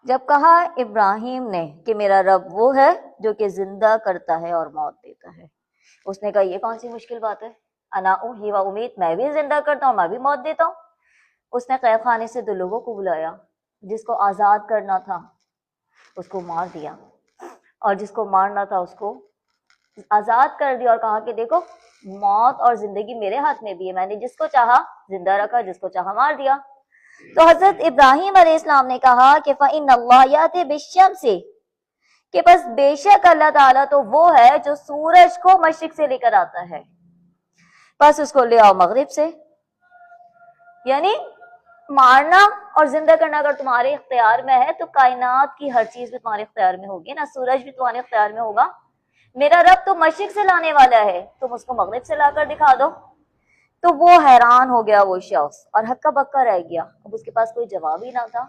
جب کہا ابراہیم نے کہ میرا رب وہ ہے جو کہ زندہ کرتا ہے اور موت دیتا ہے، اس نے کہا یہ کون سی مشکل بات ہے، انا احیی و امید، میں بھی زندہ کرتا ہوں، میں بھی موت دیتا ہوں۔ اس نے قید خانے سے 2 لوگوں کو بلایا، جس کو آزاد کرنا تھا اس کو مار دیا، اور جس کو مارنا تھا اس کو آزاد کر دیا، اور کہا کہ دیکھو موت اور زندگی میرے ہاتھ میں بھی ہے، میں نے جس کو چاہا زندہ رکھا، جس کو چاہا مار دیا۔ تو حضرت ابراہیم علیہ السلام نے کہا کہ فَإِنَّ اللَّهَ يَأْتِي بِالشَّمْسِ، کہ بس بے شک اللہ تعالیٰ تو وہ ہے جو سورج کو مشرق سے لے کر آتا ہے، بس اس کو لے آؤ مغرب سے۔ یعنی مارنا اور زندہ کرنا اگر تمہارے اختیار میں ہے تو کائنات کی ہر چیز بھی تمہارے اختیار میں ہوگی نا، سورج بھی تمہارے اختیار میں ہوگا۔ میرا رب تو مشرق سے لانے والا ہے، تم اس کو مغرب سے لا کر دکھا دو۔ تو وہ حیران ہو گیا وہ شخص، اور ہکا بکا رہ گیا، اب اس کے پاس کوئی جواب ہی نہ تھا۔